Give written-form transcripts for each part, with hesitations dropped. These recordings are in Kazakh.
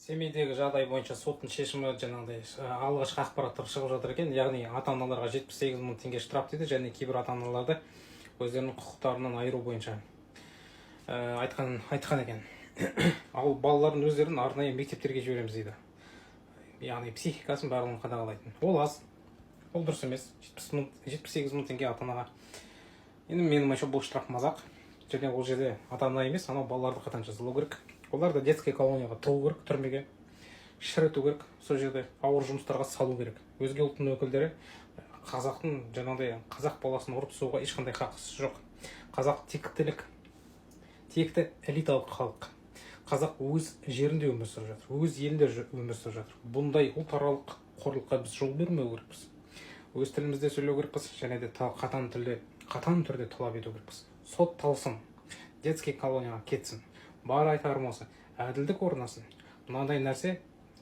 Семейдегі жағдай бойынша соттың шешімі жаңағыдай алғашқы ақпараттар шығып жатыр екен. Яғни ата-аналарға 78 мың теңге штраф дейді, және кейбір ата-аналарды өздерінің құқықтарынан айыру бойынша айтқан екен. Ал балалардың өздерін арнайы мектептерге жібереміз дейді. Яғни психикасын барлығын қадағалайтын. Ол аз, ол дұрыс емес. 78 мың теңге ата-анаға. Енді менің ойымша бұл штраф мазақ. Және ол жерде ата-ана емес, анау балаларды қатаң жазалау керек. Оларды детский колонияға тығу керек, түрмеге шіріту керек, сол жерде ауыр жұмыстарға салу керек. Өзге ұлттың өкілдері қазақтың жаңағыдай қазақ баласын ұрып соғуға ешқандай хақысы жоқ. Қазақ тектілік, текті элиталық халық. Қазақ өз жерінде өмір сүріп жатыр, өз елінде өмір сүріп жатыр. Бұндай ұлтаралық қорлыққа біз жол бермеу керекпіз. Өз тілімізде сөйлеу керекпіз, және де қатаң түрде талап ету керекпіз. Сот талсын, детский колонияға кетсін. Бар айтарым осы, әділдік орнасын. Мынандай нәрсе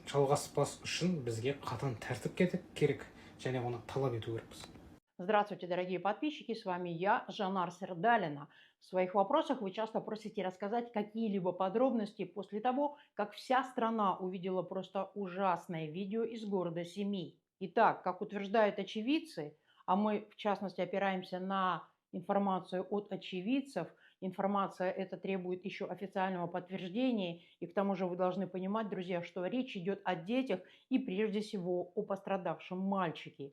жалғаспас үшін бізге қатаң тәртіп керек, және оны талап ету керекпіз. Здравствуйте, дорогие подписчики, с вами я, Жанар Сердалина. В своих вопросах вы часто просите рассказать какие-либо подробности после того, как вся страна увидела просто ужасное видео из города Семей. Итак, как утверждают очевидцы, а мы в частности опираемся на информацию от очевидцев, информация эта требует еще официального подтверждения, и к тому же вы должны понимать, друзья, что речь идет о детях и прежде всего о пострадавшем мальчике.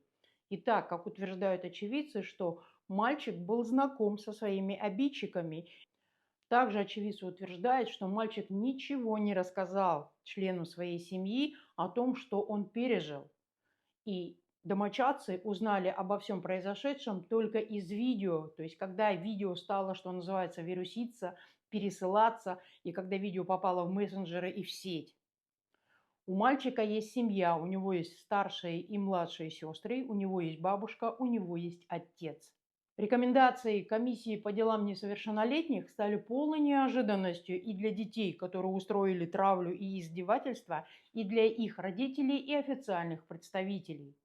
Итак, как утверждают очевидцы, что мальчик был знаком со своими обидчиками. Также очевидцы утверждают, что мальчик ничего не рассказал члену своей семьи о том, что он пережил. И домочадцы узнали обо всем произошедшем только из видео, то есть когда видео стало, что называется, вируситься, пересылаться, и когда видео попало в мессенджеры и в сеть. У мальчика есть семья, у него есть старшие и младшие сестры, у него есть бабушка, у него есть отец. Рекомендации комиссии по делам несовершеннолетних стали полной неожиданностью и для детей, которые устроили травлю и издевательства, и для их родителей и официальных представителей.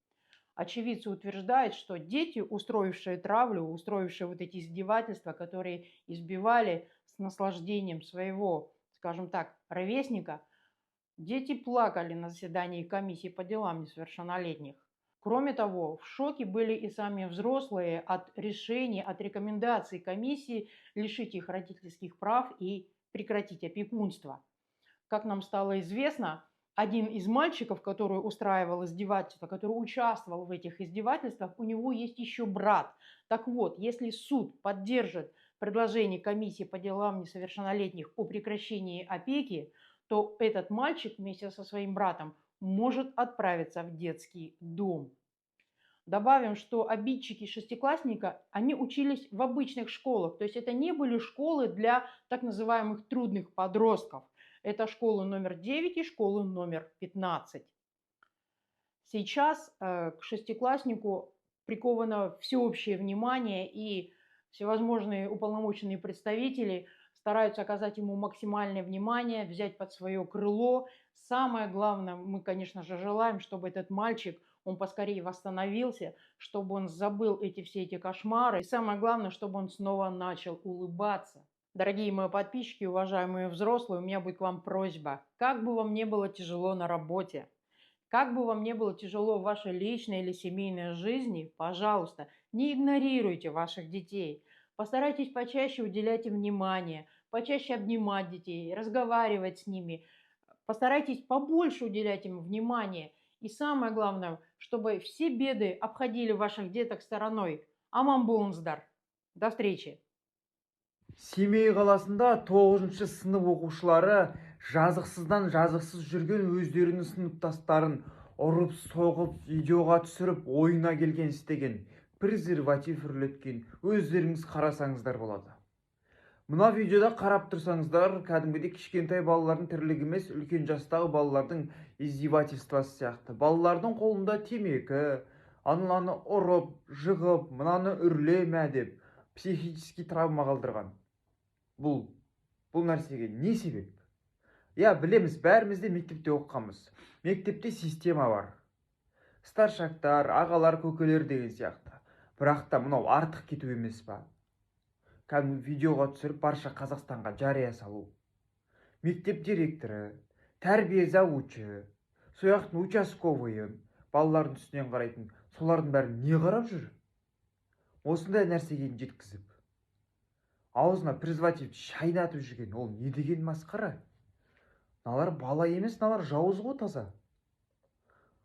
Очевидцы утверждают, что дети, устроившие травлю, устроившие вот эти издевательства, которые избивали с наслаждением своего, скажем так, ровесника, дети плакали на заседании комиссии по делам несовершеннолетних. Кроме того, в шоке были и сами взрослые от решений, от рекомендаций комиссии лишить их родительских прав и прекратить опекунство. Как нам стало известно, один из мальчиков, который устраивал издевательства, который участвовал в этих издевательствах, у него есть еще брат. Так вот, если суд поддержит предложение комиссии по делам несовершеннолетних о прекращении опеки, то этот мальчик вместе со своим братом может отправиться в детский дом. Добавим, что обидчики шестиклассника, они учились в обычных школах, то есть это не были школы для так называемых трудных подростков. Это школы номер 9 и школы номер 15. Сейчас к шестикласснику приковано всеобщее внимание, и всевозможные уполномоченные представители стараются оказать ему максимальное внимание, взять под свое крыло. Самое главное, мы, конечно же, желаем, чтобы этот мальчик, он поскорее восстановился, чтобы он забыл все эти кошмары. И самое главное, чтобы он снова начал улыбаться. Дорогие мои подписчики, уважаемые взрослые, у меня будет к вам просьба. Как бы вам не было тяжело на работе, как бы вам не было тяжело в вашей личной или семейной жизни, пожалуйста, не игнорируйте ваших детей. Постарайтесь почаще уделять им внимание, почаще обнимать детей, разговаривать с ними. Постарайтесь побольше уделять им внимание. И самое главное, чтобы все беды обходили ваших деток стороной. Аман болыңыздар. До встречи. Семей қаласында 9-шы сынып оқушылары жазықсыздан жазықсыз жүрген өздерінің сыныптастарын ұрып, соғып, видеоға түсіріп, ойына келген істеген, презерватив үрлеткен, өздеріңіз қарасаңыздар болады. Мына видеода қарап тұрсаңыздар, кәдімгідей кішкентай балалардың тірлігі емес, үлкен жастағы балалардың издевательствосы сияқты. Балалардың қолында темекі, ананы ұрып, жығып, мынаны үрлеме деп психически травма қалдырған. Бұл нәрсеге не себеп? Я, білеміз, бәрімізде мектепте оқығанбыз. Мектепте система бар. Старшактар, ағалар, көкелер деген сияқты. Бірақ та мынау артық кету емес па? Кәдімгі видеоға түсіріп барша Қазақстанға жария салу. Мектеп директоры, тәрбие завучы, сояқтың участковыйын, балалардың үстінен қарайтын, солардың бәрін не қарап жүр? Осындай нәрсеге жеткізіп, аузына презервативті шайнатып жүрген, ол не деген масқара? Налар бала емес, налар жауыз ғой таза.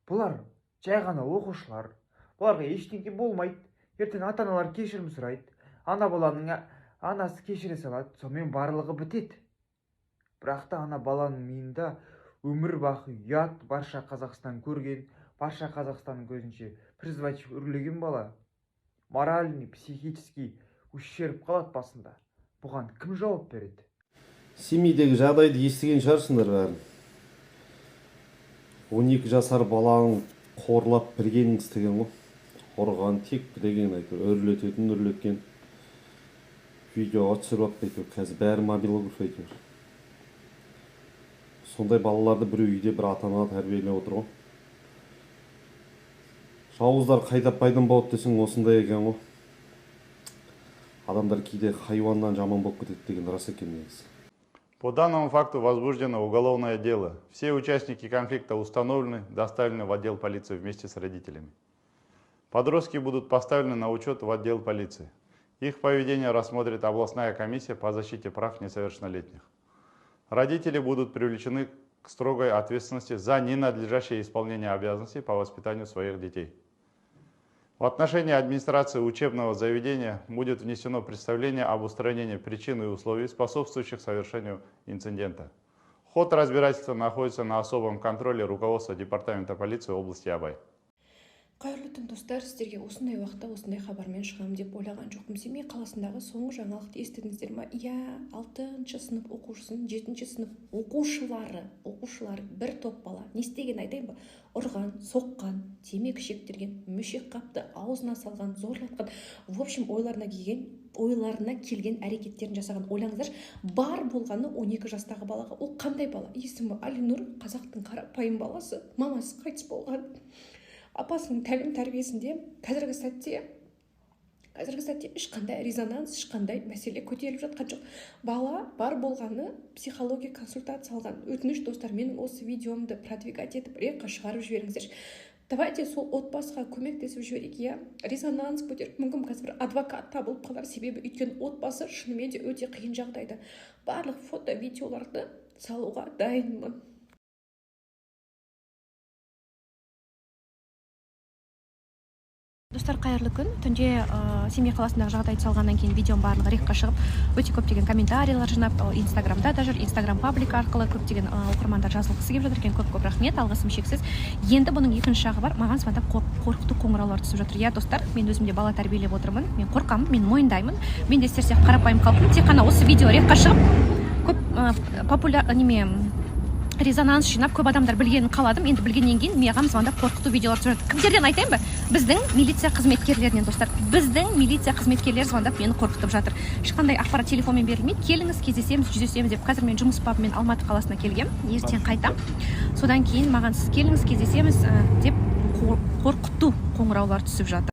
Бұлар жай ғана оқушылар. Бұларға ештеңке болмайды. Ертең ата-аналар кешірім сұрайды. Ана баланың анасы кешіре салады, сонымен барлығы бітеді. Бірақ та ана баланың миында өмір бақи ұят, барша Қазақстан көрген, барша Қазақстанның көзінше презерватив үрлеген бала моральный, психический ущерб қалады басында. Бұған кім жауап береді? Семейдегі жағдайды естіген шығарсыңдар бәрін. 12 жасар баланың қорлап біргенін істеген ғой. Ұрған, тепкілеген, үрлеткен. Видеоға түсіріп алып әйтеуір. Қазір бәрі мобилограф әйтеуір. Сондай балаларды бір үйде бір ата-ана тәрбиелеп отыр ғой. Жауыздар қайда пайдан болады десең осындай екен ғой. Адамдар кейде хайуаннан жаман болып кетеді деген рас екен негізі. По данному факту возбуждено уголовное дело. Все участники конфликта установлены, доставлены в отдел полиции вместе с родителями. Подростки будут поставлены на учет в отдел полиции. Их поведение рассмотрит областная комиссия по защите прав несовершеннолетних. Родители будут привлечены к строгой ответственности за ненадлежащее исполнение обязанностей по воспитанию своих детей. В отношении администрации учебного заведения будет внесено представление об устранении причин и условий, способствующих совершению инцидента. Ход разбирательства находится на особом контроле руководства Департамента полиции области Абай. Қайырлы түн достар, сіздерге осындай уақытта осындай хабармен шығамын деп ойлаған жоқпын. Семей қаласындағы соңғы жаңалықты естідіңіздер ме? Иә, 6-шы сынып оқушысын, 7-ші сынып оқушылары бір топ бала. Не істеген айтайын ба? Ұрған, соққан, темекі шектерген, мүшек қапты, аузына салған, зорлатқан. В общем, ойларына келген әрекеттерін жасаған. Ойлаңыздар, бар болғаны 12 жастағы балаға. Ол қандай бала? Есімі Алинұр, қазақтың қарапайым баласы. Мамасы қайтыс болған. Апасының тәлім тәрбиесінде қазіргі сәтте ешқандай резонанс, ешқандай мәселе көтеріліп жатқан жоқ. Бала бар болғаны психология консультация алған. Өтініш достар, менің осы видеомды продвигать етіп, рекқа шығарып жіберіңіздер. Давайте сол отбасыға көмектесіп жіберейік, иә. Резонанс көтеріп, мүмкін қазір бір адвокат табылып қалар, себебі өйткені отбасы шынымен де өте қиын жағдайда. Барлық фото, видеоларды салуға дайынмын. Достар, қайырлы күн. Түнде Семей қаласындағы жағдайды салғаннан кейін видеом барлығы рекқа шығып, өте көптеген комментарийлер жинап, Инстаграмда да жүр, Инстаграм паблик арқылы көптеген оқырмандар жазылғысы келіп жатыр екен. Көп рахмет, алғысым шексіз. Енді бұның екінші жағы бар, маған звондап қорқыту қоңыраулар түсіп жатыр. Иә, достар, мен өзімде бала тәрбиелеп отырмын. Мен қорқамын, мен мойындаймын. Мен де сіздер сияқты қарапайым халықпын. Тек қана осы видео рекқа шығып, көп резонанс жинап, көп адамдар білгенін қаладым. Енді білгеннен кейін маған звондап қорқыту видеолар түсіп жатыр. Кімдерден айтайын ба? Біздің милиция қызметкерлерінен, достар. Біздің милиция қызметкерлері звондап мені қорқытып жатыр. Ешқандай ақпарат телефонмен берілмейді. Келіңіз, кездесеміз, жүздесеміз деп. Қазір мен жұмыс бабымен Алматы қаласына келгем. Ертең қайтам. Содан кейін маған сіз келіңіз, кездесеміз деп қорқыту қоңыраулар түсіп жатыр.